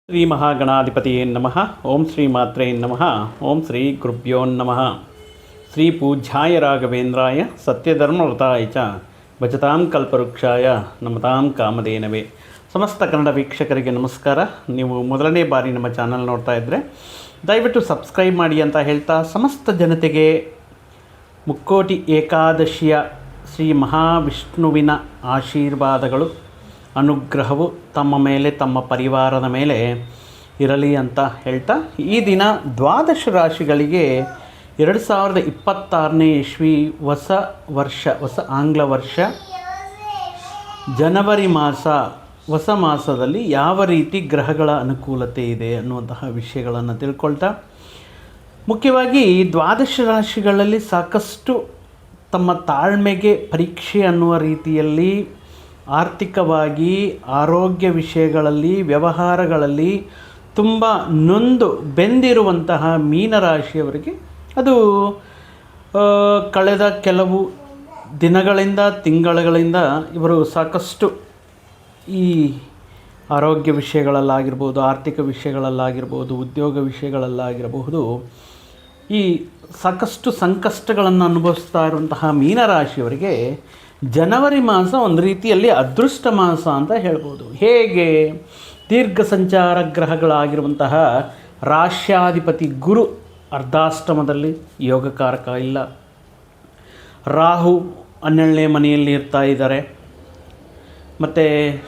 ಶ್ರೀ ಮಹಾಗಣಾಧಿಪತಿಯೇ ನಮಃ. ಓಂ ಶ್ರೀ ಮಾತ್ರೇ ನಮಃ. ಓಂ ಶ್ರೀ ಗುರುಭ್ಯೋ ನಮಃ. ಶ್ರೀ ಪೂಜ್ಯಾಯ ರಾಘವೇಂದ್ರಾಯ ಸತ್ಯಧರ್ಮವ್ರತಾಯ ಚ ಭಜತಾಂ ಕಲ್ಪವೃಕ್ಷಾಯ ನಮತಾಂ ಕಾಮಧೇನವೇ. ಸಮಸ್ತ ಕನ್ನಡ ವೀಕ್ಷಕರಿಗೆ ನಮಸ್ಕಾರ. ನೀವು ಮೊದಲನೇ ಬಾರಿ ನಮ್ಮ ಚಾನಲ್ ನೋಡ್ತಾ ಇದ್ದರೆ ದಯವಿಟ್ಟು ಸಬ್ಸ್ಕ್ರೈಬ್ ಮಾಡಿ ಅಂತ ಹೇಳ್ತಾ, ಸಮಸ್ತ ಜನತೆಗೆ ಮುಕ್ಕೋಟಿ ಏಕಾದಶಿಯ ಶ್ರೀ ಮಹಾವಿಷ್ಣುವಿನ ಆಶೀರ್ವಾದಗಳು, ಅನುಗ್ರಹವು ತಮ್ಮ ಮೇಲೆ, ತಮ್ಮ ಪರಿವಾರದ ಮೇಲೆ ಇರಲಿ ಅಂತ ಹೇಳ್ತಾ, ಈ ದಿನ ದ್ವಾದಶ ರಾಶಿಗಳಿಗೆ 2026ನೇ ಇಸ್ವಿ ಹೊಸ ವರ್ಷ, ಹೊಸ ಆಂಗ್ಲ ವರ್ಷ ಜನವರಿ ಮಾಸ, ಹೊಸ ಮಾಸದಲ್ಲಿ ಯಾವ ರೀತಿ ಗ್ರಹಗಳ ಅನುಕೂಲತೆ ಇದೆ ಅನ್ನುವಂತಹ ವಿಷಯಗಳನ್ನು ತಿಳ್ಕೊಳ್ತಾ, ಮುಖ್ಯವಾಗಿ ದ್ವಾದಶ ರಾಶಿಗಳಲ್ಲಿ ಸಾಕಷ್ಟು ತಮ್ಮ ತಾಳ್ಮೆಗೆ ಪರೀಕ್ಷೆ ಅನ್ನುವ ರೀತಿಯಲ್ಲಿ ಆರ್ಥಿಕವಾಗಿ, ಆರೋಗ್ಯ ವಿಷಯಗಳಲ್ಲಿ, ವ್ಯವಹಾರಗಳಲ್ಲಿ ತುಂಬ ನೊಂದು ಬೆಂದಿರುವಂತಹ ಮೀನರಾಶಿಯವರಿಗೆ ಅದು ಕಳೆದ ಕೆಲವು ದಿನಗಳಿಂದ, ತಿಂಗಳುಗಳಿಂದ ಇವರು ಸಾಕಷ್ಟು ಈ ಆರೋಗ್ಯ ವಿಷಯಗಳಲ್ಲಾಗಿರ್ಬೋದು, ಆರ್ಥಿಕ ವಿಷಯಗಳಲ್ಲಾಗಿರ್ಬೋದು, ಉದ್ಯೋಗ ವಿಷಯಗಳಲ್ಲಾಗಿರಬಹುದು, ಈ ಸಾಕಷ್ಟು ಸಂಕಷ್ಟಗಳನ್ನು ಅನುಭವಿಸ್ತಾ ಇರುವಂತಹ ಮೀನರಾಶಿಯವರಿಗೆ ಜನವರಿ ಮಾಸ ಒಂದು ರೀತಿಯಲ್ಲಿ ಅದೃಷ್ಟ ಮಾಸ ಅಂತ ಹೇಳ್ಬೋದು. ಹೇಗೆ? ದೀರ್ಘ ಸಂಚಾರ ಗ್ರಹಗಳಾಗಿರುವಂತಹ ರಾಶ್ಯಾಧಿಪತಿ ಗುರು ಅರ್ಧಾಷ್ಟಮದಲ್ಲಿ ಯೋಗಕಾರಕ ಇಲ್ಲ, ರಾಹು 12ನೇ ಮನೆಯಲ್ಲಿ ಇರ್ತಾ ಇದ್ದಾರೆ, ಮತ್ತು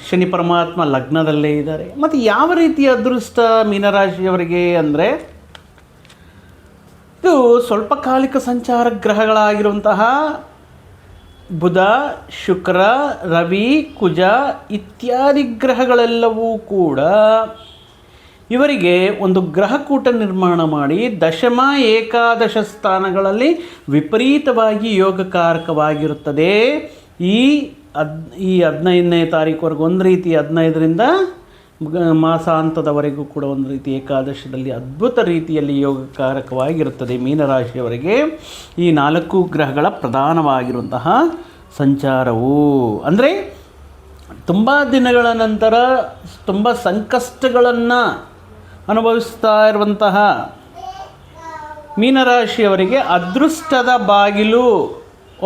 ಶನಿ ಪರಮಾತ್ಮ ಲಗ್ನದಲ್ಲೇ ಇದ್ದಾರೆ. ಮತ್ತು ಯಾವ ರೀತಿಯ ಅದೃಷ್ಟ ಮೀನರಾಶಿಯವರಿಗೆ ಅಂದರೆ, ಇದು ಸ್ವಲ್ಪ ಕಾಲಿಕ ಸಂಚಾರ ಗ್ರಹಗಳಾಗಿರುವಂತಹ ಬುಧ, ಶುಕ್ರ, ರವಿ, ಕುಜ ಇತ್ಯಾದಿ ಗ್ರಹಗಳೆಲ್ಲವೂ ಕೂಡ ಇವರಿಗೆ ಒಂದು ಗ್ರಹಕೂಟ ನಿರ್ಮಾಣ ಮಾಡಿ ದಶಮ ಏಕಾದಶ ಸ್ಥಾನಗಳಲ್ಲಿ ವಿಪರೀತವಾಗಿ ಯೋಗಕಾರಕವಾಗಿರುತ್ತದೆ. ಈ 15ನೇ ತಾರೀಕುವರೆಗೂ ಒಂದು ರೀತಿ, 15ರಿಂದ ಮಾಸಾಂತದವರೆಗೂ ಕೂಡ ಒಂದು ರೀತಿ ಏಕಾದಶದಲ್ಲಿ ಅದ್ಭುತ ರೀತಿಯಲ್ಲಿ ಯೋಗಕಾರಕವಾಗಿರುತ್ತದೆ ಮೀನರಾಶಿಯವರಿಗೆ. ಈ 4 ಗ್ರಹಗಳ ಪ್ರಧಾನವಾಗಿರುವಂತಹ ಸಂಚಾರವು ಅಂದರೆ ತುಂಬ ದಿನಗಳ ನಂತರ ತುಂಬ ಸಂಕಷ್ಟಗಳನ್ನು ಅನುಭವಿಸ್ತಾ ಇರುವಂತಹ ಮೀನರಾಶಿಯವರಿಗೆ ಅದೃಷ್ಟದ ಬಾಗಿಲು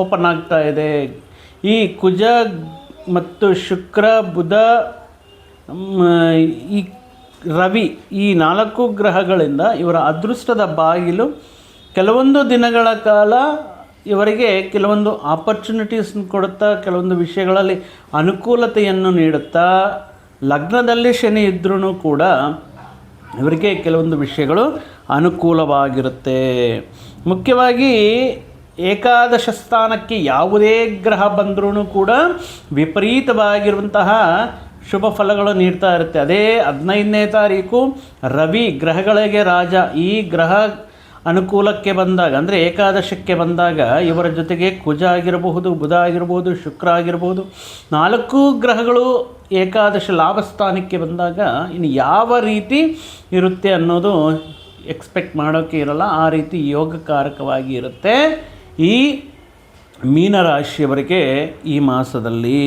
ಓಪನ್ ಆಗ್ತಾ ಇದೆ. ಈ ಕುಜ ಮತ್ತು ಶುಕ್ರ, ಬುಧ, ಈ ರವಿ, ಈ 4 ಗ್ರಹಗಳಿಂದ ಇವರ ಅದೃಷ್ಟದ ಬಾಗಿಲು ಕೆಲವೊಂದು ದಿನಗಳ ಕಾಲ ಇವರಿಗೆ ಕೆಲವೊಂದು ಆಪರ್ಚುನಿಟೀಸ್ನ ಕೊಡುತ್ತಾ, ಕೆಲವೊಂದು ವಿಷಯಗಳಲ್ಲಿ ಅನುಕೂಲತೆಯನ್ನು ನೀಡುತ್ತಾ, ಲಗ್ನದಲ್ಲಿ ಶನಿ ಇದ್ರೂ ಕೂಡ ಇವರಿಗೆ ಕೆಲವೊಂದು ವಿಷಯಗಳು ಅನುಕೂಲವಾಗಿರುತ್ತೆ. ಮುಖ್ಯವಾಗಿ ಏಕಾದಶ ಸ್ಥಾನಕ್ಕೆ ಯಾವುದೇ ಗ್ರಹ ಬಂದರೂ ಕೂಡ ವಿಪರೀತವಾಗಿರುವಂತಹ ಶುಭ ಫಲಗಳು ನೀಡ್ತಾ ಇರುತ್ತೆ. ಅದೇ 15ನೇ ತಾರೀಕು ರವಿ ಗ್ರಹಗಳಿಗೆ ರಾಜ. ಈ ಗ್ರಹ ಅನುಕೂಲಕ್ಕೆ ಬಂದಾಗ ಅಂದರೆ ಏಕಾದಶಕ್ಕೆ ಬಂದಾಗ ಇವರ ಜೊತೆಗೆ ಕುಜ ಆಗಿರಬಹುದು, ಬುಧ ಆಗಿರ್ಬೋದು, ಶುಕ್ರ ಆಗಿರ್ಬೋದು, 4 ಗ್ರಹಗಳು ಏಕಾದಶ ಲಾಭಸ್ಥಾನಕ್ಕೆ ಬಂದಾಗ ಇನ್ನು ಯಾವ ರೀತಿ ಇರುತ್ತೆ ಅನ್ನೋದು ಎಕ್ಸ್ಪೆಕ್ಟ್ ಮಾಡೋಕ್ಕೆ ಇರಲ್ಲ. ಆ ರೀತಿ ಯೋಗಕಾರಕವಾಗಿ ಇರುತ್ತೆ ಈ ಮೀನರಾಶಿಯವರಿಗೆ ಈ ಮಾಸದಲ್ಲಿ.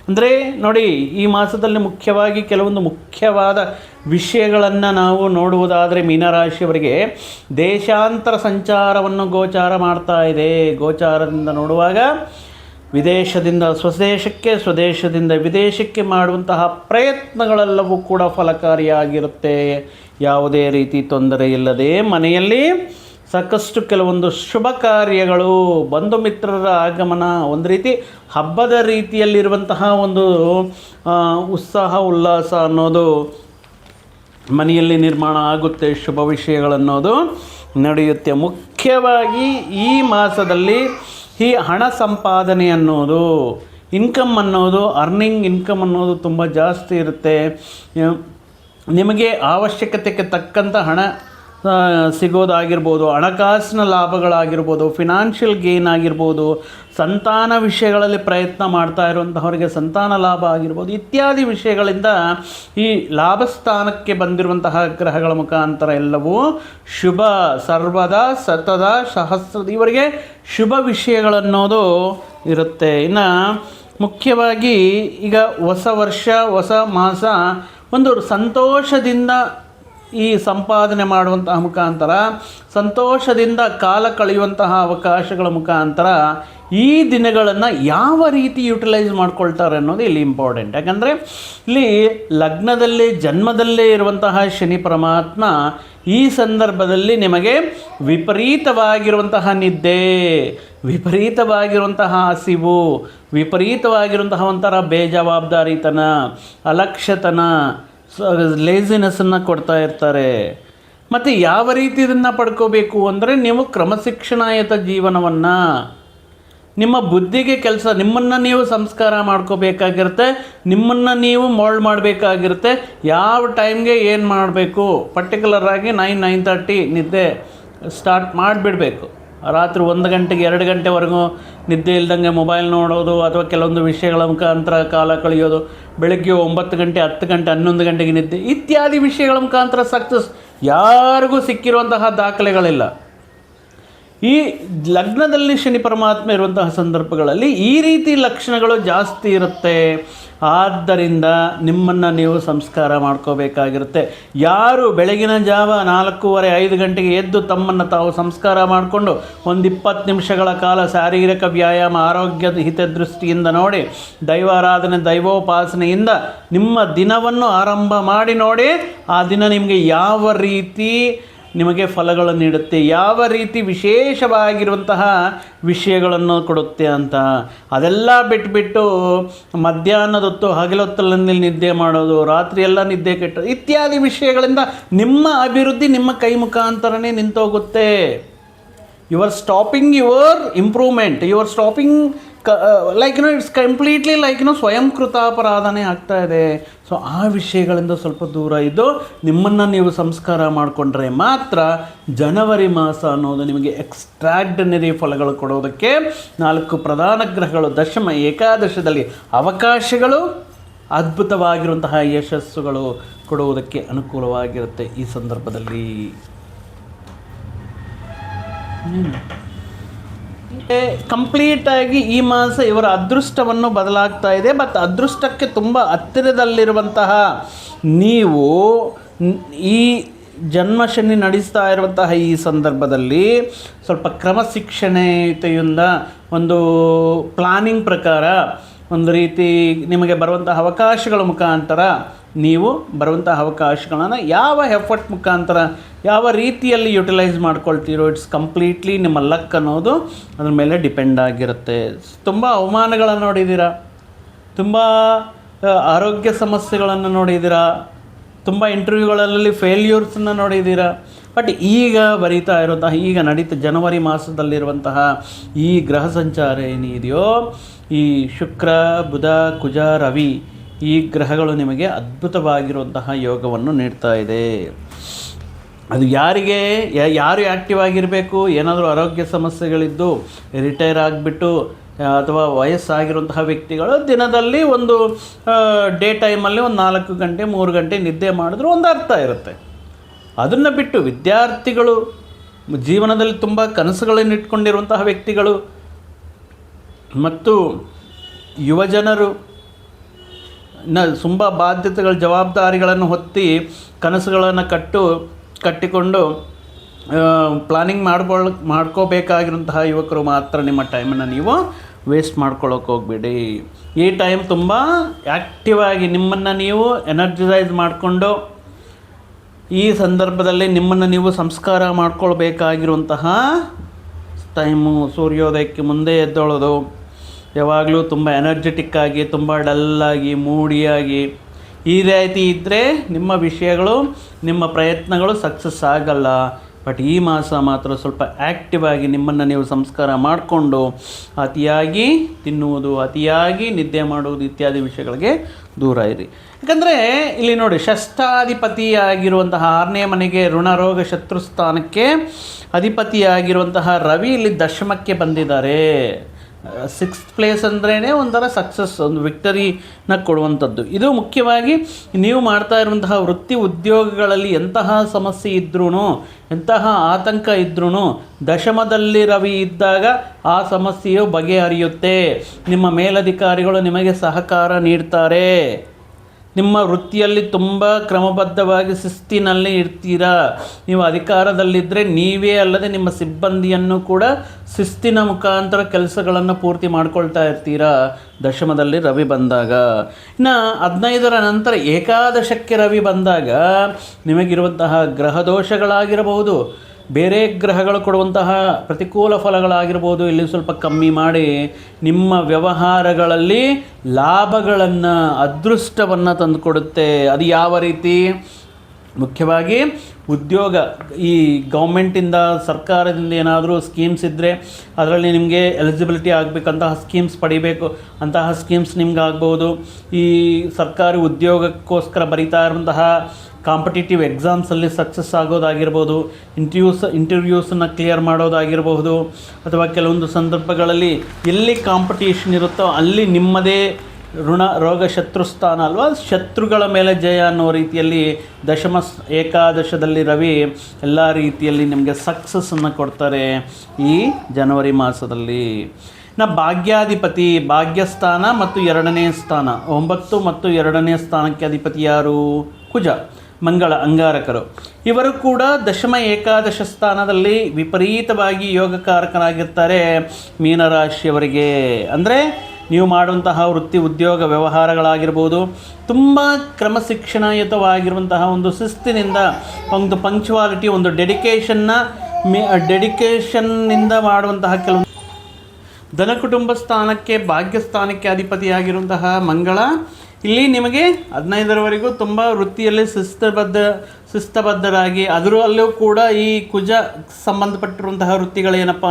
ಅಂದರೆ ನೋಡಿ, ಈ ಮಾಸದಲ್ಲಿ ಮುಖ್ಯವಾಗಿ ಕೆಲವೊಂದು ಮುಖ್ಯವಾದ ವಿಷಯಗಳನ್ನು ನಾವು ನೋಡುವುದಾದರೆ, ಮೀನರಾಶಿಯವರಿಗೆ ದೇಶಾಂತರ ಸಂಚಾರವನ್ನು ಗೋಚಾರ ಮಾಡ್ತಾ ಇದೆ. ಗೋಚಾರದಿಂದ ನೋಡುವಾಗ ವಿದೇಶದಿಂದ ಸ್ವದೇಶಕ್ಕೆ, ಸ್ವದೇಶದಿಂದ ವಿದೇಶಕ್ಕೆ ಮಾಡುವಂತಹ ಪ್ರಯತ್ನಗಳೆಲ್ಲವೂ ಕೂಡ ಫಲಕಾರಿಯಾಗಿರುತ್ತೆ. ಯಾವುದೇ ರೀತಿ ತೊಂದರೆ ಇಲ್ಲದೆ ಮನೆಯಲ್ಲಿ ಸಾಕಷ್ಟು ಕೆಲವೊಂದು ಶುಭ ಕಾರ್ಯಗಳು, ಬಂಧು ಮಿತ್ರರ ಆಗಮನ, ಒಂದು ರೀತಿ ಹಬ್ಬದ ರೀತಿಯಲ್ಲಿರುವಂತಹ ಒಂದು ಉತ್ಸಾಹ, ಉಲ್ಲಾಸ ಅನ್ನೋದು ಮನೆಯಲ್ಲಿ ನಿರ್ಮಾಣ ಆಗುತ್ತೆ. ಶುಭ ವಿಷಯಗಳನ್ನೋದು ನಡೆಯುತ್ತೆ. ಮುಖ್ಯವಾಗಿ ಈ ಮಾಸದಲ್ಲಿ ಈ ಹಣ ಸಂಪಾದನೆ ಅನ್ನೋದು, ಇನ್ಕಮ್ ಅನ್ನೋದು, ಅರ್ನಿಂಗ್ ಇನ್ಕಮ್ ಅನ್ನೋದು ತುಂಬ ಜಾಸ್ತಿ ಇರುತ್ತೆ. ನಿಮಗೆ ಅವಶ್ಯಕತೆಗೆ ತಕ್ಕಂಥ ಹಣ ಸಿಗೋದಾಗಿರ್ಬೋದು, ಹಣಕಾಸಿನ ಲಾಭಗಳಾಗಿರ್ಬೋದು, ಫಿನಾನ್ಷಿಯಲ್ ಗೇನ್ ಆಗಿರ್ಬೋದು, ಸಂತಾನ ವಿಷಯಗಳಲ್ಲಿ ಪ್ರಯತ್ನ ಮಾಡ್ತಾ ಇರುವಂತಹವರಿಗೆ ಸಂತಾನ ಲಾಭ ಆಗಿರ್ಬೋದು, ಇತ್ಯಾದಿ ವಿಷಯಗಳಿಂದ ಈ ಲಾಭಸ್ಥಾನಕ್ಕೆ ಬಂದಿರುವಂತಹ ಗ್ರಹಗಳ ಮುಖಾಂತರ ಎಲ್ಲವೂ ಶುಭ, ಸರ್ವದಾ, ಸತತ, ಸಹಸ್ರದ ಇವರಿಗೆ ಶುಭ ವಿಷಯಗಳನ್ನೋದು ಇರುತ್ತೆ. ಇನ್ನು ಮುಖ್ಯವಾಗಿ ಈಗ ಹೊಸ ವರ್ಷ, ಹೊಸ ಮಾಸ, ಒಂದು ಸಂತೋಷದಿಂದ ಈ ಸಂಪಾದನೆ ಮಾಡುವಂತಹ ಮುಖಾಂತರ, ಸಂತೋಷದಿಂದ ಕಾಲ ಕಳೆಯುವಂತಹ ಅವಕಾಶಗಳ ಮುಖಾಂತರ ಈ ದಿನಗಳನ್ನು ಯಾವ ರೀತಿ ಯುಟಿಲೈಸ್ ಮಾಡ್ಕೊಳ್ತಾರೆ ಅನ್ನೋದು ಇಲ್ಲಿ ಇಂಪಾರ್ಟೆಂಟ್. ಯಾಕಂದರೆ ಇಲ್ಲಿ ಲಗ್ನದಲ್ಲೇ ಜನ್ಮದಲ್ಲೇ ಇರುವಂತಹ ಶನಿ ಪರಮಾತ್ಮ ಈ ಸಂದರ್ಭದಲ್ಲಿ ನಿಮಗೆ ವಿಪರೀತವಾಗಿರುವಂತಹ ನಿದ್ದೆ, ವಿಪರೀತವಾಗಿರುವಂತಹ ಹಸಿವು, ವಿಪರೀತವಾಗಿರುವಂತಹ ಒಂಥರ ಬೇಜವಾಬ್ದಾರಿತನ, ಅಲಕ್ಷ್ಯತನ, ಲೇಸಿನೆಸ್ಸನ್ನು ಕೊಡ್ತಾ ಇರ್ತಾರೆ. ಮತ್ತು ಯಾವ ರೀತಿ ಇದನ್ನು ಪಡ್ಕೋಬೇಕು ಅಂದರೆ, ನೀವು ಕ್ರಮಶಿಕ್ಷಣಾಯುತ ಜೀವನವನ್ನು, ನಿಮ್ಮ ಬುದ್ಧಿಗೆ ಕೆಲಸ, ನಿಮ್ಮನ್ನು ನೀವು ಸಂಸ್ಕಾರ ಮಾಡ್ಕೋಬೇಕಾಗಿರುತ್ತೆ, ನಿಮ್ಮನ್ನು ನೀವು ಮೋಲ್ಡ್ ಮಾಡಬೇಕಾಗಿರುತ್ತೆ. ಯಾವ ಟೈಮ್ಗೆ ಏನು ಮಾಡಬೇಕು, ಪರ್ಟಿಕ್ಯುಲರಾಗಿ 9-9:30 ನಿದ್ದೆ ಸ್ಟಾರ್ಟ್ ಮಾಡಿಬಿಡಬೇಕು. ರಾತ್ರಿ 1 ಗಂಟೆಗೆ 2 ಗಂಟೆವರೆಗೂ ನಿದ್ದೆ ಇಲ್ದಂಗೆ ಮೊಬೈಲ್ ನೋಡೋದು ಅಥವಾ ಕೆಲವೊಂದು ವಿಷಯಗಳ ಮುಖಾಂತರ ಕಾಲ ಕಳೆಯೋದು, ಬೆಳಗ್ಗೆ 9 ಗಂಟೆ 10 ಗಂಟೆ 11 ಗಂಟೆಗೆ ನಿದ್ದೆ ಇತ್ಯಾದಿ ವಿಷಯಗಳ ಮುಖಾಂತರ ಸಕ್ಸಸ್ ಯಾರಿಗೂ ಸಿಕ್ಕಿರುವಂತಹ ದಾಖಲೆಗಳಿಲ್ಲ. ಈ ಲಗ್ನದಲ್ಲಿ ಶನಿ ಪರಮಾತ್ಮ ಇರುವಂತಹ ಸಂದರ್ಭಗಳಲ್ಲಿ ಈ ರೀತಿ ಲಕ್ಷಣಗಳು ಜಾಸ್ತಿ ಇರುತ್ತೆ. ಆದ್ದರಿಂದ ನಿಮ್ಮನ್ನು ನೀವು ಸಂಸ್ಕಾರ ಮಾಡ್ಕೋಬೇಕಾಗಿರುತ್ತೆ. ಯಾರು ಬೆಳಗಿನ ಜಾವ 4:15 ಗಂಟೆಗೆ ಎದ್ದು ತಮ್ಮನ್ನು ತಾವು ಸಂಸ್ಕಾರ ಮಾಡಿಕೊಂಡು ಒಂದು 20 ನಿಮಿಷಗಳ ಕಾಲ ಶಾರೀರಿಕ ವ್ಯಾಯಾಮ, ಆರೋಗ್ಯದ ಹಿತದೃಷ್ಟಿಯಿಂದ ನೋಡಿ, ದೈವಾರಾಧನೆ, ದೈವೋಪಾಸನೆಯಿಂದ ನಿಮ್ಮ ದಿನವನ್ನು ಆರಂಭ ಮಾಡಿ ನೋಡಿ, ಆ ದಿನ ನಿಮಗೆ ಯಾವ ರೀತಿ ನಿಮಗೆ ಫಲಗಳನ್ನು ನೀಡುತ್ತೆ, ಯಾವ ರೀತಿ ವಿಶೇಷವಾಗಿರುವಂತಹ ವಿಷಯಗಳನ್ನು ಕೊಡುತ್ತೆ ಅಂತ. ಅದೆಲ್ಲ ಬಿಟ್ಬಿಟ್ಟು ಮಧ್ಯಾಹ್ನದೊತ್ತು ಹಗಲೊತ್ತಲ್ಲಿ ನಿದ್ದೆ ಮಾಡೋದು, ರಾತ್ರಿಯೆಲ್ಲ ನಿದ್ದೆ ಕೆಟ್ಟೋದು ಇತ್ಯಾದಿ ವಿಷಯಗಳಿಂದ ನಿಮ್ಮ ಅಭಿವೃದ್ಧಿ ನಿಮ್ಮ ಕೈ ಮುಖಾಂತರನೇ ನಿಂತೋಗುತ್ತೆ. You are stopping your improvement, you are stopping it's completely ಸ್ವಯಂ ಕೃತಾಪರಾಧನೆ ಆಗ್ತಾ ಇದೆ. ಸೊ ಆ ವಿಷಯಗಳಿಂದ ಸ್ವಲ್ಪ ದೂರ ಇದ್ದು ನಿಮ್ಮನ್ನು ನೀವು ಸಂಸ್ಕಾರ ಮಾಡಿಕೊಂಡ್ರೆ ಮಾತ್ರ ಜನವರಿ ಮಾಸ ಅನ್ನೋದು ನಿಮಗೆ ಎಕ್ಸ್ಟ್ರಾರ್ಡಿನರಿ ಫಲಗಳು ಕೊಡೋದಕ್ಕೆ 4 ಪ್ರಧಾನ ಗ್ರಹಗಳು ದಶಮ ಏಕಾದಶದಲ್ಲಿ ಅವಕಾಶಗಳು, ಅದ್ಭುತವಾಗಿರುವಂತಹ ಯಶಸ್ಸುಗಳು ಕೊಡುವುದಕ್ಕೆ ಅನುಕೂಲವಾಗಿರುತ್ತೆ ಈ ಸಂದರ್ಭದಲ್ಲಿ. ಕಂಪ್ಲೀಟಾಗಿ ಈ ಮಾಸ ಇವರ ಅದೃಷ್ಟವನ್ನು ಬದಲಾಗ್ತಾ ಇದೆ. ಮತ್ತು ಅದೃಷ್ಟಕ್ಕೆ ತುಂಬ ಹತ್ತಿರದಲ್ಲಿರುವಂತಹ ನೀವು ಈ ಜನ್ಮ ಶನಿ ನಡೆಸ್ತಾ ಇರುವಂತಹ ಈ ಸಂದರ್ಭದಲ್ಲಿ ಸ್ವಲ್ಪ ಕ್ರಮಶಿಕ್ಷಣೆಯಿಂದ ಒಂದು ಪ್ಲಾನಿಂಗ್ ಪ್ರಕಾರ ಒಂದು ರೀತಿ ನಿಮಗೆ ಬರುವಂತಹ ಅವಕಾಶಗಳ ಮುಖಾಂತರ ನೀವು ಬರುವಂತಹ ಅವಕಾಶಗಳನ್ನು ಯಾವ ಎಫರ್ಟ್ ಮುಖಾಂತರ ಯಾವ ರೀತಿಯಲ್ಲಿ ಯುಟಿಲೈಸ್ ಮಾಡ್ಕೊಳ್ತೀರೋ, ಇಟ್ಸ್ ಕಂಪ್ಲೀಟ್ಲಿ ನಿಮ್ಮ ಲಕ್ ಅನ್ನೋದು ಅದ್ರ ಮೇಲೆ ಡಿಪೆಂಡ್ ಆಗಿರುತ್ತೆ. ತುಂಬ ಅವಮಾನಗಳನ್ನು ನೋಡಿದ್ದೀರಾ, ತುಂಬ ಆರೋಗ್ಯ ಸಮಸ್ಯೆಗಳನ್ನು ನೋಡಿದ್ದೀರಾ, ತುಂಬ ಇಂಟರ್ವ್ಯೂಗಳಲ್ಲಿ ಫೇಲ್ಯೂರ್ಸನ್ನು ನೋಡಿದ್ದೀರಾ. ಬಟ್ ಈಗ ಬರೀತಾ ಇರುವಂತಹ, ಈಗ ನಡೀತಾ ಜನವರಿ ಮಾಸದಲ್ಲಿರುವಂತಹ ಈ ಗ್ರಹ ಸಂಚಾರ ಏನಿದೆಯೋ, ಈ ಶುಕ್ರ, ಬುಧ, ಕುಜ, ರವಿ ಈ ಗ್ರಹಗಳು ನಿಮಗೆ ಅದ್ಭುತವಾಗಿರುವಂತಹ ಯೋಗವನ್ನು ನೀಡ್ತಾ ಇದೆ. ಅದು ಯಾರು ಆ್ಯಕ್ಟಿವ್ ಆಗಿರಬೇಕು, ಏನಾದರೂ ಆರೋಗ್ಯ ಸಮಸ್ಯೆಗಳಿದ್ದು ರಿಟೈರ್ ಆಗಿಬಿಟ್ಟು ಅಥವಾ ವಯಸ್ಸಾಗಿರುವಂತಹ ವ್ಯಕ್ತಿಗಳು ದಿನದಲ್ಲಿ ಒಂದು ಡೇ ಟೈಮಲ್ಲಿ ಒಂದು 4 ಗಂಟೆ 3 ಗಂಟೆ ನಿದ್ದೆ ಮಾಡಿದ್ರು ಒಂದು ಅರ್ಥ ಇರುತ್ತೆ. ಅದನ್ನು ಬಿಟ್ಟು ವಿದ್ಯಾರ್ಥಿಗಳು, ಜೀವನದಲ್ಲಿ ತುಂಬ ಕನಸುಗಳನ್ನು ಇಟ್ಕೊಂಡಿರುವಂತಹ ವ್ಯಕ್ತಿಗಳು ಮತ್ತು ಯುವಜನರು ತುಂಬ ಬಾಧ್ಯತೆಗಳು, ಜವಾಬ್ದಾರಿಗಳನ್ನು ಹೊತ್ತಿ ಕನಸುಗಳನ್ನು ಕಟ್ಟಿಕೊಂಡು ಪ್ಲಾನಿಂಗ್ ಮಾಡ್ಕೋಬೇಕಾಗಿರುವಂತಹ ಯುವಕರು ಮಾತ್ರ ನಿಮ್ಮ ಟೈಮನ್ನು ನೀವು ವೇಸ್ಟ್ ಮಾಡ್ಕೊಳ್ಳೋಕೆ ಹೋಗಬೇಡಿ. ಈ ಟೈಮ್ ತುಂಬ ಆ್ಯಕ್ಟಿವ್ ಆಗಿ ನಿಮ್ಮನ್ನು ನೀವು ಎನರ್ಜೈಸ್ ಮಾಡಿಕೊಂಡು ಈ ಸಂದರ್ಭದಲ್ಲಿ ನಿಮ್ಮನ್ನು ನೀವು ಸಂಸ್ಕಾರ ಮಾಡ್ಕೊಳ್ಬೇಕಾಗಿರುವಂತಹ ಟೈಮು. ಸೂರ್ಯೋದಯಕ್ಕೆ ಮುಂದೆ ಎದ್ದೇಳೋದು, ಯಾವಾಗಲೂ ತುಂಬ ಎನರ್ಜೆಟಿಕ್ ಆಗಿ, ತುಂಬ ಡಲ್ಲಾಗಿ, ಮೂಡಿಯಾಗಿ ಈ ರೀತಿ ಇದ್ದರೆ ನಿಮ್ಮ ವಿಷಯಗಳು, ನಿಮ್ಮ ಪ್ರಯತ್ನಗಳು ಸಕ್ಸಸ್ ಆಗಲ್ಲ. ಬಟ್ ಈ ಮಾಸ ಮಾತ್ರ ಸ್ವಲ್ಪ ಆ್ಯಕ್ಟಿವ್ ಆಗಿ ನಿಮ್ಮನ್ನು ನೀವು ಸಂಸ್ಕಾರ ಮಾಡಿಕೊಂಡು ಅತಿಯಾಗಿ ತಿನ್ನುವುದು, ಅತಿಯಾಗಿ ನಿದ್ದೆ ಮಾಡುವುದು ಇತ್ಯಾದಿ ವಿಷಯಗಳಿಗೆ ದೂರ ಇರಿ. ಯಾಕಂದರೆ ಇಲ್ಲಿ ನೋಡಿ, ಷಷ್ಠಾಧಿಪತಿಯಾಗಿರುವಂತಹ 6ನೇ ಮನೆಗೆ ಋಣರೋಗ ಶತ್ರುಸ್ಥಾನಕ್ಕೆ ಅಧಿಪತಿಯಾಗಿರುವಂತಹ ರವಿ ಇಲ್ಲಿ ದಶಮಕ್ಕೆ ಬಂದಿದ್ದಾರೆ. 6th ಪ್ಲೇಸ್ ಅಂದ್ರೇ ಒಂಥರ ಸಕ್ಸಸ್, ಒಂದು ವಿಕ್ಟರಿನ ಕೊಡುವಂಥದ್ದು. ಇದು ಮುಖ್ಯವಾಗಿ ನೀವು ಮಾಡ್ತಾ ಇರುವಂತಹ ವೃತ್ತಿ ಉದ್ಯೋಗಗಳಲ್ಲಿ ಎಂತಹ ಸಮಸ್ಯೆ ಇದ್ರೂ, ಎಂತಹ ಆತಂಕ ಇದ್ರೂ ದಶಮದಲ್ಲಿ ರವಿ ಇದ್ದಾಗ ಆ ಸಮಸ್ಯೆಯು ಬಗೆಹರಿಯುತ್ತೆ. ನಿಮ್ಮ ಮೇಲಧಿಕಾರಿಗಳು ನಿಮಗೆ ಸಹಕಾರ ನೀಡ್ತಾರೆ. ನಿಮ್ಮ ವೃತ್ತಿಯಲ್ಲಿ ತುಂಬ ಕ್ರಮಬದ್ಧವಾಗಿ ಶಿಸ್ತಿನಲ್ಲಿ ಇರ್ತೀರಾ. ನೀವು ಅಧಿಕಾರದಲ್ಲಿದ್ದರೆ ನೀವೇ ಅಲ್ಲದೆ ನಿಮ್ಮ ಸಿಬ್ಬಂದಿಯನ್ನು ಕೂಡ ಶಿಸ್ತಿನ ಮುಖಾಂತರ ಕೆಲಸಗಳನ್ನು ಪೂರ್ತಿ ಮಾಡ್ಕೊಳ್ತಾ ಇರ್ತೀರಾ ದಶಮದಲ್ಲಿ ರವಿ ಬಂದಾಗ. ಇನ್ನು 15ರ ನಂತರ ಏಕಾದಶಕ್ಕೆ ರವಿ ಬಂದಾಗ ನಿಮಗಿರುವಂತಹ ಗ್ರಹ ದೋಷಗಳಾಗಿರಬಹುದು, ಬೇರೆ ಗ್ರಹಗಳು ಕೊಡುವಂತಹ ಪ್ರತಿಕೂಲ ಫಲಗಳಾಗಿರ್ಬೋದು, ಇಲ್ಲಿ ಸ್ವಲ್ಪ ಕಮ್ಮಿ ಮಾಡಿ ನಿಮ್ಮ ವ್ಯವಹಾರಗಳಲ್ಲಿ ಲಾಭಗಳನ್ನು, ಅದೃಷ್ಟವನ್ನು ತಂದುಕೊಡುತ್ತೆ. ಅದು ಯಾವ ರೀತಿ? ಮುಖ್ಯವಾಗಿ ಉದ್ಯೋಗ, ಈ ಗೌರ್ಮೆಂಟಿಂದ, ಸರ್ಕಾರದಿಂದ ಏನಾದರೂ ಸ್ಕೀಮ್ಸ್ ಇದ್ದರೆ ಅದರಲ್ಲಿ ನಿಮಗೆ ಎಲಿಜಿಬಿಲಿಟಿ ಆಗಬೇಕಂತಹ ಸ್ಕೀಮ್ಸ್ ಪಡಿಬೇಕು, ಅಂತಹ ಸ್ಕೀಮ್ಸ್ ನಿಮ್ಗೆ ಆಗ್ಬೋದು. ಈ ಸರ್ಕಾರಿ ಉದ್ಯೋಗಕ್ಕೋಸ್ಕರ ಬರಿತಾ ಇರುವಂತಹ ಕಾಂಪಿಟೇಟಿವ್ ಎಕ್ಸಾಮ್ಸಲ್ಲಿ ಸಕ್ಸಸ್ ಆಗೋದಾಗಿರ್ಬೋದು, ಇಂಟರ್ವ್ಯೂಸನ್ನು ಕ್ಲಿಯರ್ ಮಾಡೋದಾಗಿರಬಹುದು, ಅಥವಾ ಕೆಲವೊಂದು ಸಂದರ್ಭಗಳಲ್ಲಿ ಎಲ್ಲಿ ಕಾಂಪಿಟೇಷನ್ ಇರುತ್ತೋ ಅಲ್ಲಿ ನಿಮ್ಮದೇ ಋಣ ರೋಗ ಶತ್ರುಸ್ಥಾನ ಅಲ್ವಾ, ಶತ್ರುಗಳ ಮೇಲೆ ಜಯ ಅನ್ನೋ ರೀತಿಯಲ್ಲಿ ಏಕಾದಶದಲ್ಲಿ ರವಿ ಎಲ್ಲ ರೀತಿಯಲ್ಲಿ ನಿಮಗೆ ಸಕ್ಸಸ್ಸನ್ನು ಕೊಡ್ತಾರೆ ಈ ಜನವರಿ ಮಾಸದಲ್ಲಿ. ಭಾಗ್ಯಾಧಿಪತಿ, ಭಾಗ್ಯಸ್ಥಾನ ಮತ್ತು 2ನೇ ಸ್ಥಾನ, 9 ಮತ್ತು 2ನೇ ಸ್ಥಾನಕ್ಕೆ ಅಧಿಪತಿ ಯಾರು? ಕುಜ, ಮಂಗಳ, ಅಂಗಾರಕರು. ಇವರು ಕೂಡ ದಶಮ ಏಕಾದಶ ಸ್ಥಾನದಲ್ಲಿ ವಿಪರೀತವಾಗಿ ಯೋಗಕಾರಕರಾಗಿರ್ತಾರೆ ಮೀನರಾಶಿಯವರಿಗೆ. ಅಂದರೆ ನೀವು ಮಾಡುವಂತಹ ವೃತ್ತಿ ಉದ್ಯೋಗ ವ್ಯವಹಾರಗಳಾಗಿರ್ಬೋದು, ತುಂಬ ಕ್ರಮಶಿಕ್ಷಣಯುತವಾಗಿರುವಂತಹ ಒಂದು ಶಿಸ್ತಿನಿಂದ, ಒಂದು ಪಂಕ್ಚುವಾಲಿಟಿ, ಒಂದು ಡೆಡಿಕೇಷನ್ನಿಂದ ಮಾಡುವಂತಹ ಕೆಲವು ಧನ ಕುಟುಂಬ ಸ್ಥಾನಕ್ಕೆ, ಭಾಗ್ಯಸ್ಥಾನಕ್ಕೆ ಅಧಿಪತಿಯಾಗಿರುವಂತಹ ಮಂಗಳ ಇಲ್ಲಿ ನಿಮಗೆ 15ರವರೆಗೂ ತುಂಬ ವೃತ್ತಿಯಲ್ಲಿ ಶಿಸ್ತಬದ್ಧರಾಗಿ, ಅದರಲ್ಲೂ ಕೂಡ ಈ ಕುಜ ಸಂಬಂಧಪಟ್ಟಿರುವಂತಹ ವೃತ್ತಿಗಳೇನಪ್ಪ,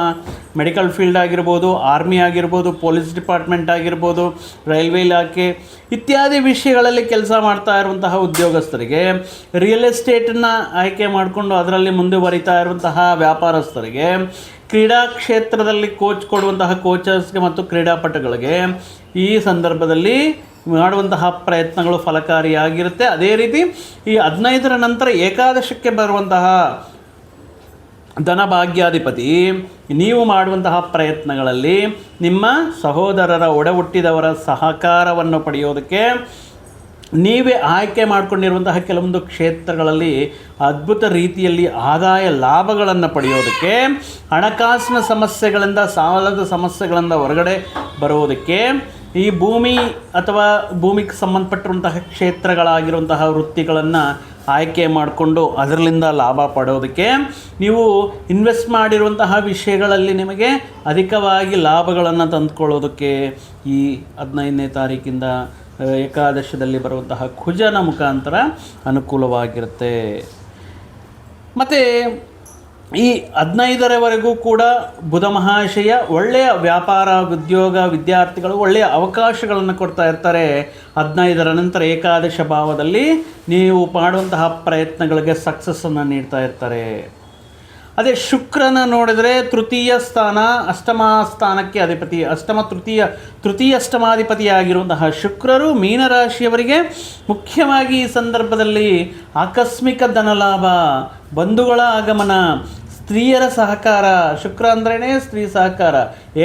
ಮೆಡಿಕಲ್ ಫೀಲ್ಡ್ ಆಗಿರ್ಬೋದು, ಆರ್ಮಿ ಆಗಿರ್ಬೋದು, ಪೊಲೀಸ್ ಡಿಪಾರ್ಟ್ಮೆಂಟ್ ಆಗಿರ್ಬೋದು, ರೈಲ್ವೆ ಇಲಾಖೆ ಇತ್ಯಾದಿ ವಿಷಯಗಳಲ್ಲಿ ಕೆಲಸ ಮಾಡ್ತಾ ಇರುವಂತಹ ಉದ್ಯೋಗಸ್ಥರಿಗೆ, ರಿಯಲ್ ಎಸ್ಟೇಟನ್ನು ಆಯ್ಕೆ ಮಾಡಿಕೊಂಡು ಅದರಲ್ಲಿ ಮುಂದುವರಿತಾ ಇರುವಂತಹ ವ್ಯಾಪಾರಸ್ಥರಿಗೆ, ಕ್ರೀಡಾ ಕ್ಷೇತ್ರದಲ್ಲಿ ಕೋಚ್ ಕೊಡುವಂತಹ ಕೋಚರ್ಸ್ಗೆ ಮತ್ತು ಕ್ರೀಡಾಪಟುಗಳಿಗೆ ಈ ಸಂದರ್ಭದಲ್ಲಿ ಮಾಡುವಂತಹ ಪ್ರಯತ್ನಗಳು ಫಲಕಾರಿಯಾಗಿರುತ್ತೆ. ಅದೇ ರೀತಿ ಈ 15ರ ನಂತರ ಏಕಾದಶಕ್ಕೆ ಬರುವಂತಹ ಧನಭಾಗ್ಯಾಧಿಪತಿ ನೀವು ಮಾಡುವಂತಹ ಪ್ರಯತ್ನಗಳಲ್ಲಿ ನಿಮ್ಮ ಸಹೋದರರ ಒಡ ಹುಟ್ಟಿದವರ ಸಹಕಾರವನ್ನು ಪಡೆಯೋದಕ್ಕೆ, ನೀವೇ ಆಯ್ಕೆ ಮಾಡಿಕೊಂಡಿರುವಂತಹ ಕೆಲವೊಂದು ಕ್ಷೇತ್ರಗಳಲ್ಲಿ ಅದ್ಭುತ ರೀತಿಯಲ್ಲಿ ಆದಾಯ ಲಾಭಗಳನ್ನು ಪಡೆಯೋದಕ್ಕೆ, ಹಣಕಾಸಿನ ಸಮಸ್ಯೆಗಳಿಂದ, ಸಾಲದ ಸಮಸ್ಯೆಗಳಿಂದ ಹೊರಗಡೆ ಬರೋದಕ್ಕೆ, ಈ ಭೂಮಿ ಅಥವಾ ಭೂಮಿಗೆ ಸಂಬಂಧಪಟ್ಟಿರುವಂತಹ ಕ್ಷೇತ್ರಗಳಾಗಿರುವಂತಹ ವೃತ್ತಿಗಳನ್ನು ಆಯ್ಕೆ ಮಾಡಿಕೊಂಡು ಅದರಿಂದ ಲಾಭ ಪಡೆಯೋದಕ್ಕೆ, ನೀವು ಇನ್ವೆಸ್ಟ್ ಮಾಡಿರುವಂತಹ ವಿಷಯಗಳಲ್ಲಿ ನಿಮಗೆ ಅಧಿಕವಾಗಿ ಲಾಭಗಳನ್ನು ತಂದುಕೊಳ್ಳೋದಕ್ಕೆ ಈ 15ನೇ ತಾರೀಕಿಂದ ಏಕಾದಶದಲ್ಲಿ ಬರುವಂತಹ ಕುಜನ ಮುಖಾಂತರ ಅನುಕೂಲವಾಗಿರುತ್ತೆ. ಮತ್ತು ಈ 15ರವರೆಗೂ ಕೂಡ ಬುಧ ಮಹಾಶಯ ಒಳ್ಳೆಯ ವ್ಯಾಪಾರ, ಉದ್ಯೋಗ, ವಿದ್ಯಾರ್ಥಿಗಳು ಒಳ್ಳೆಯ ಅವಕಾಶಗಳನ್ನು ಕೊಡ್ತಾ ಇರ್ತಾರೆ. 15ರ ನಂತರ ಏಕಾದಶ ಭಾವದಲ್ಲಿ ನೀವು ಮಾಡುವಂತಹ ಪ್ರಯತ್ನಗಳಿಗೆ ಸಕ್ಸಸ್ಸನ್ನು ನೀಡ್ತಾ ಇರ್ತಾರೆ. ಅದೇ ಶುಕ್ರನ ನೋಡಿದರೆ ತೃತೀಯ ಸ್ಥಾನ, ಅಷ್ಟಮ ಸ್ಥಾನಕ್ಕೆ ಅಧಿಪತಿ, ತೃತೀಯ ಅಷ್ಟಮಾಧಿಪತಿಯಾಗಿರುವಂತಹ ಶುಕ್ರರು ಮೀನರಾಶಿಯವರಿಗೆ ಮುಖ್ಯವಾಗಿ ಈ ಸಂದರ್ಭದಲ್ಲಿ ಆಕಸ್ಮಿಕ ಧನಲಾಭ, ಬಂಧುಗಳ ಆಗಮನ, ಸ್ತ್ರೀಯರ ಸಹಕಾರ. ಶುಕ್ರ ಅಂದ್ರೇ ಸ್ತ್ರೀ ಸಹಕಾರ.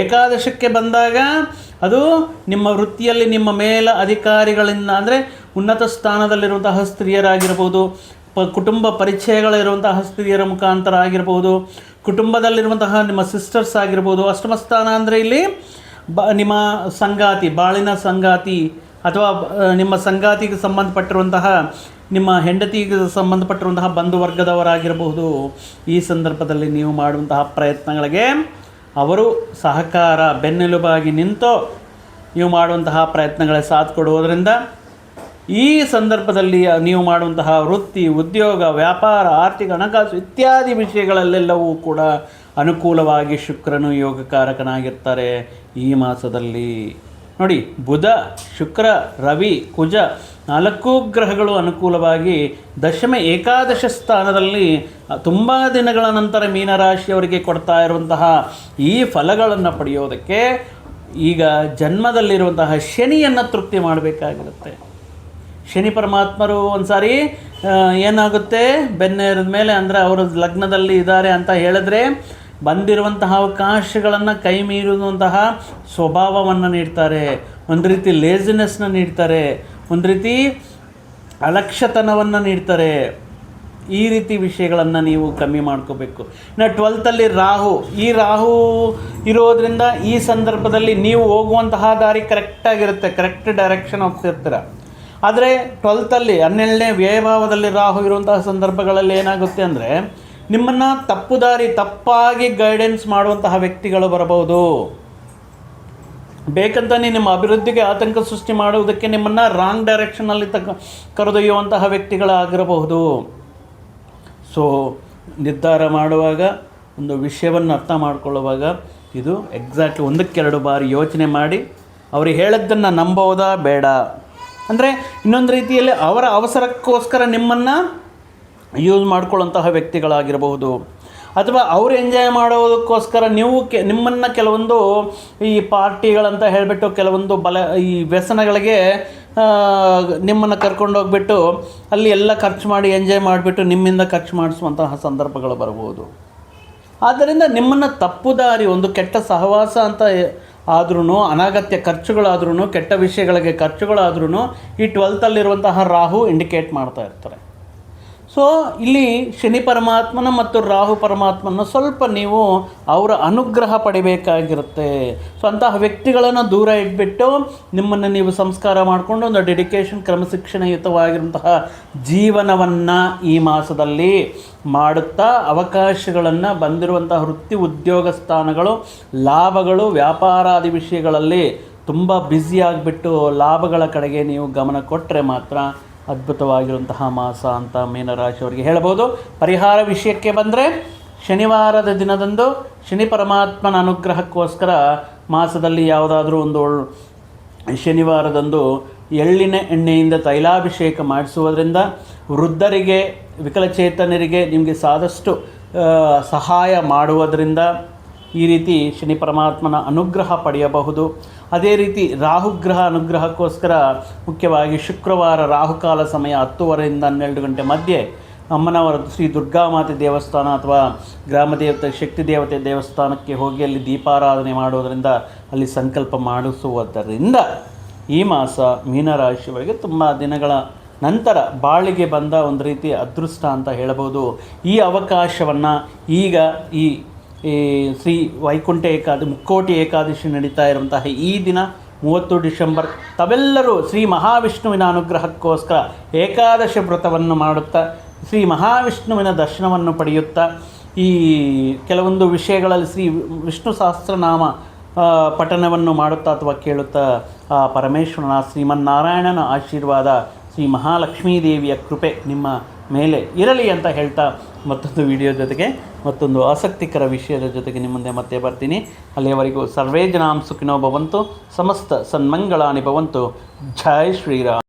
ಏಕಾದಶಕ್ಕೆ ಬಂದಾಗ ಅದು ನಿಮ್ಮ ವೃತ್ತಿಯಲ್ಲಿ ನಿಮ್ಮ ಮೇಲ ಅಧಿಕಾರಿಗಳಿಂದ, ಅಂದರೆ ಉನ್ನತ ಸ್ಥಾನದಲ್ಲಿರುವಂತಹ ಸ್ತ್ರೀಯರಾಗಿರ್ಬೋದು, ಕುಟುಂಬ ಪರಿಚಯಗಳಿರುವಂತಹ ಸ್ತ್ರೀಯರ ಮುಖಾಂತರ ಆಗಿರ್ಬೋದು, ಕುಟುಂಬದಲ್ಲಿರುವಂತಹ ನಿಮ್ಮ ಸಿಸ್ಟರ್ಸ್ ಆಗಿರ್ಬೋದು. ಅಷ್ಟಮ ಸ್ಥಾನ ಅಂದರೆ ಇಲ್ಲಿ ನಿಮ್ಮ ಸಂಗಾತಿ, ಬಾಳಿನ ಸಂಗಾತಿ, ಅಥವಾ ನಿಮ್ಮ ಸಂಗಾತಿಗೆ ಸಂಬಂಧಪಟ್ಟಿರುವಂತಹ, ನಿಮ್ಮ ಹೆಂಡತಿಗೆ ಸಂಬಂಧಪಟ್ಟಿರುವಂತಹ ಬಂಧುವರ್ಗದವರಾಗಿರಬಹುದು. ಈ ಸಂದರ್ಭದಲ್ಲಿ ನೀವು ಮಾಡುವಂತಹ ಪ್ರಯತ್ನಗಳಿಗೆ ಅವರು ಸಹಕಾರ, ಬೆನ್ನೆಲುಬಾಗಿ ನಿಂತು ನೀವು ಮಾಡುವಂತಹ ಪ್ರಯತ್ನಗಳಿಗೆ ಸಾಥ್ ಕೊಡುವುದರಿಂದ ಈ ಸಂದರ್ಭದಲ್ಲಿ ನೀವು ಮಾಡುವಂತಹ ವೃತ್ತಿ, ಉದ್ಯೋಗ, ವ್ಯಾಪಾರ, ಆರ್ಥಿಕ, ಹಣಕಾಸು ಇತ್ಯಾದಿ ವಿಷಯಗಳಲ್ಲೆಲ್ಲವೂ ಕೂಡ ಅನುಕೂಲವಾಗಿ ಶುಕ್ರನು ಯೋಗಕಾರಕನಾಗಿರ್ತಾರೆ ಈ ಮಾಸದಲ್ಲಿ. ನೋಡಿ, ಬುಧ, ಶುಕ್ರ, ರವಿ, ಕುಜ 4 ಗ್ರಹಗಳು ಅನುಕೂಲವಾಗಿ ದಶಮ ಏಕಾದಶ ಸ್ಥಾನದಲ್ಲಿ ತುಂಬ ದಿನಗಳ ನಂತರ ಮೀನರಾಶಿಯವರಿಗೆ ಕೊಡ್ತಾ ಇರುವಂತಹ ಈ ಫಲಗಳನ್ನು ಪಡೆಯೋದಕ್ಕೆ ಈಗ ಜನ್ಮದಲ್ಲಿರುವಂತಹ ಶನಿಯನ್ನು ತೃಪ್ತಿ ಮಾಡಬೇಕಾಗಿರುತ್ತೆ. ಶನಿ ಪರಮಾತ್ಮರು ಒಂದು ಸಾರಿ ಏನಾಗುತ್ತೆ, ಬೆನ್ನೇರಿದ ಮೇಲೆ, ಅಂದರೆ ಅವರು ಲಗ್ನದಲ್ಲಿ ಇದ್ದಾರೆ ಅಂತ ಹೇಳಿದ್ರೆ ಬಂದಿರುವಂತಹ ಅವಕಾಶಗಳನ್ನು ಕೈ ಮೀರುವಂತಹ ಸ್ವಭಾವವನ್ನು ನೀಡ್ತಾರೆ. ಒಂದು ರೀತಿ ಲೇಜಿನೆಸ್ನ ನೀಡ್ತಾರೆ, ಒಂದು ರೀತಿ ಅಲಕ್ಷ್ಯತನವನ್ನು ನೀಡ್ತಾರೆ. ಈ ರೀತಿ ವಿಷಯಗಳನ್ನು ನೀವು ಕಮ್ಮಿ ಮಾಡ್ಕೋಬೇಕು. ಇನ್ನು 12th ರಾಹು, ಈ ರಾಹು ಇರೋದರಿಂದ ಈ ಸಂದರ್ಭದಲ್ಲಿ ನೀವು ಹೋಗುವಂತಹ ದಾರಿ ಕರೆಕ್ಟಾಗಿರುತ್ತೆ, ಕರೆಕ್ಟ್ ಡೈರೆಕ್ಷನ್ ಹೋಗ್ತಿರ್ತೀರ. ಆದರೆ 12th 12ನೇ ವ್ಯಯಭಾವದಲ್ಲಿ ರಾಹು ಇರುವಂತಹ ಸಂದರ್ಭಗಳಲ್ಲಿ ಏನಾಗುತ್ತೆ ಅಂದರೆ ನಿಮ್ಮನ್ನು ತಪ್ಪಾಗಿ ಗೈಡೆನ್ಸ್ ಮಾಡುವಂತಹ ವ್ಯಕ್ತಿಗಳು ಬರಬಹುದು. ಬೇಕಂತಾನೆ ನಿಮ್ಮ ಅಭಿವೃದ್ಧಿಗೆ ಆತಂಕ ಸೃಷ್ಟಿ ಮಾಡುವುದಕ್ಕೆ ನಿಮ್ಮನ್ನು ರಾಂಗ್ ಡೈರೆಕ್ಷನಲ್ಲಿ ಕರೆದೊಯ್ಯುವಂತಹ ವ್ಯಕ್ತಿಗಳಾಗಿರಬಹುದು. ಸೊ ನಿರ್ಧಾರ ಮಾಡುವಾಗ, ಒಂದು ವಿಷಯವನ್ನು ಅರ್ಥ ಮಾಡಿಕೊಳ್ಳುವಾಗ ಇದು ಎಕ್ಸಾಕ್ಟ್ಲಿ 1-2 ಬಾರಿ ಯೋಚನೆ ಮಾಡಿ ಅವ್ರಿಗೆ ಹೇಳಿದ್ದನ್ನು ನಂಬೋದಾ ಬೇಡ. ಅಂದರೆ ಇನ್ನೊಂದು ರೀತಿಯಲ್ಲಿ ಅವರ ಅವಸರಕ್ಕೋಸ್ಕರ ನಿಮ್ಮನ್ನು ಯೂಸ್ ಮಾಡ್ಕೊಳ್ಳೋಂತಹ ವ್ಯಕ್ತಿಗಳಾಗಿರಬಹುದು, ಅಥವಾ ಅವರು ಎಂಜಾಯ್ ಮಾಡೋದಕ್ಕೋಸ್ಕರ ನಿಮ್ಮನ್ನು ಕೆಲವೊಂದು ಈ ಪಾರ್ಟಿಗಳಂತ ಹೇಳಿಬಿಟ್ಟು ಕೆಲವೊಂದು ಈ ವ್ಯಸನಗಳಿಗೆ ನಿಮ್ಮನ್ನು ಕರ್ಕೊಂಡೋಗ್ಬಿಟ್ಟು ಅಲ್ಲಿ ಎಲ್ಲ ಖರ್ಚು ಮಾಡಿ ಎಂಜಾಯ್ ಮಾಡಿಬಿಟ್ಟು ನಿಮ್ಮಿಂದ ಖರ್ಚು ಮಾಡಿಸುವಂತಹ ಸಂದರ್ಭಗಳು ಬರ್ಬೋದು. ಆದ್ದರಿಂದ ನಿಮ್ಮನ್ನು ತಪ್ಪು ದಾರಿ, ಒಂದು ಕೆಟ್ಟ ಸಹವಾಸ ಅಂತ ಆದ್ರೂ, ಅನಗತ್ಯ ಖರ್ಚುಗಳಾದ್ರೂ, ಕೆಟ್ಟ ವಿಷಯಗಳಿಗೆ ಖರ್ಚುಗಳಾದ್ರೂ ಈ 12th ರಾಹು ಇಂಡಿಕೇಟ್ ಮಾಡ್ತಾ ಇರ್ತಾರೆ. ಸೊ ಇಲ್ಲಿ ಶನಿ ಪರಮಾತ್ಮನ ಮತ್ತು ರಾಹು ಪರಮಾತ್ಮನ ಸ್ವಲ್ಪ ನೀವು ಅವರ ಅನುಗ್ರಹ ಪಡಿಬೇಕಾಗಿರುತ್ತೆ. ಸೊ ಅಂತಹ ವ್ಯಕ್ತಿಗಳನ್ನು ದೂರ ಇಟ್ಬಿಟ್ಟು ನಿಮ್ಮನ್ನು ನೀವು ಸಂಸ್ಕಾರ ಮಾಡಿಕೊಂಡು ಒಂದು ಡೆಡಿಕೇಶನ್, ಕ್ರಮಶಿಕ್ಷಣಯುತವಾಗಿರುವಂತಹ ಜೀವನವನ್ನು ಈ ಮಾಸದಲ್ಲಿ ಮಾಡುತ್ತಾ ಅವಕಾಶಗಳನ್ನು, ಬಂದಿರುವಂತಹ ವೃತ್ತಿ ಉದ್ಯೋಗ ಸ್ಥಾನಗಳು, ಲಾಭಗಳು, ವ್ಯಾಪಾರಾದಿ ವಿಷಯಗಳಲ್ಲಿ ತುಂಬ ಬ್ಯುಸಿಯಾಗಿಬಿಟ್ಟು ಲಾಭಗಳ ಕಡೆಗೆ ನೀವು ಗಮನ ಕೊಟ್ಟರೆ ಮಾತ್ರ ಅದ್ಭುತವಾಗಿರುವಂತಹ ಮಾಸ ಅಂತ ಮೀನರಾಶಿಯವರಿಗೆ ಹೇಳ್ಬೋದು. ಪರಿಹಾರ ವಿಷಯಕ್ಕೆ ಬಂದರೆ ಶನಿವಾರದ ದಿನದಂದು ಶನಿ ಪರಮಾತ್ಮನ ಅನುಗ್ರಹಕ್ಕೋಸ್ಕರ ಮಾಸದಲ್ಲಿ ಯಾವುದಾದ್ರೂ ಒಂದು ಶನಿವಾರದಂದು ಎಳ್ಳಿನ ಎಣ್ಣೆಯಿಂದ ತೈಲಾಭಿಷೇಕ ಮಾಡಿಸುವುದರಿಂದ ವೃದ್ಧರಿಗೆ, ವಿಕಲಚೇತನರಿಗೆ ನಿಮಗೆ ಸಾದಷ್ಟು ಸಹಾಯ ಮಾಡುವುದರಿಂದ ಈ ರೀತಿ ಶನಿ ಪರಮಾತ್ಮನ ಅನುಗ್ರಹ ಪಡೆಯಬಹುದು. ಅದೇ ರೀತಿ ರಾಹುಗ್ರಹ ಅನುಗ್ರಹಕ್ಕೋಸ್ಕರ ಮುಖ್ಯವಾಗಿ ಶುಕ್ರವಾರ ರಾಹುಕಾಲ ಸಮಯ 10:30ರಿಂದ 12 ಗಂಟೆ ಮಧ್ಯೆ ಅಮ್ಮನವರ ಶ್ರೀ ದುರ್ಗಾಮಾತೆ ದೇವಸ್ಥಾನ ಅಥವಾ ಗ್ರಾಮ ದೇವತೆ, ಶಕ್ತಿ ದೇವತೆ ದೇವಸ್ಥಾನಕ್ಕೆ ಹೋಗಿ ಅಲ್ಲಿ ದೀಪಾರಾಧನೆ ಮಾಡೋದರಿಂದ, ಅಲ್ಲಿ ಸಂಕಲ್ಪ ಮಾಡಿಸುವುದರಿಂದ ಈ ಮಾಸ ಮೀನರಾಶಿಯವರಿಗೆ ತುಂಬ ದಿನಗಳ ನಂತರ ಬಾಳಿಗೆ ಬಂದ ಒಂದು ರೀತಿ ಅದೃಷ್ಟ ಅಂತ ಹೇಳಬಹುದು. ಈ ಅವಕಾಶವನ್ನು ಈಗ ಈ ಶ್ರೀ ವೈಕುಂಠ ಮುಕ್ಕೋಟಿ ಏಕಾದಶಿ ನಡೀತಾ ಇರುವಂತಹ ಈ ದಿನ 30 ಡಿಸೆಂಬರ್ ತಾವೆಲ್ಲರೂ ಶ್ರೀ ಮಹಾವಿಷ್ಣುವಿನ ಅನುಗ್ರಹಕ್ಕೋಸ್ಕರ ಏಕಾದಶಿ ವ್ರತವನ್ನು ಮಾಡುತ್ತಾ ಶ್ರೀ ಮಹಾವಿಷ್ಣುವಿನ ದರ್ಶನವನ್ನು ಪಡೆಯುತ್ತಾ ಈ ಕೆಲವೊಂದು ವಿಷಯಗಳಲ್ಲಿ ಶ್ರೀ ವಿಷ್ಣು ಸಹಸ್ರನಾಮ ಪಠನವನ್ನು ಮಾಡುತ್ತಾ ಅಥವಾ ಕೇಳುತ್ತಾ ಆ ಪರಮೇಶ್ವರನ ಶ್ರೀಮನ್ನಾರಾಯಣನ ಆಶೀರ್ವಾದ, ಶ್ರೀ ಮಹಾಲಕ್ಷ್ಮೀ ದೇವಿಯ ಕೃಪೆ ನಿಮ್ಮ ಮೇಲೆ ಇರಲಿ ಅಂತ ಹೇಳ್ತಾ ಮತ್ತೊಂದು ವಿಡಿಯೋ ಜೊತೆಗೆ, ಮತ್ತೊಂದು ಆಸಕ್ತಿಕರ ವಿಷಯದ ಜೊತೆಗೆ ನಿಮ್ಮ ಮುಂದೆ ಮತ್ತೆ ಬರ್ತೀನಿ. ಅಲ್ಲಿಯವರೆಗೂ ಸರ್ವೇ ಜನಾಂ ಸುಖಿನೋ ಭವಂತು, ಸಮಸ್ತ ಸನ್ಮಂಗಳಾನಿ ಭವಂತು. ಜೈ ಶ್ರೀರಾಮ್.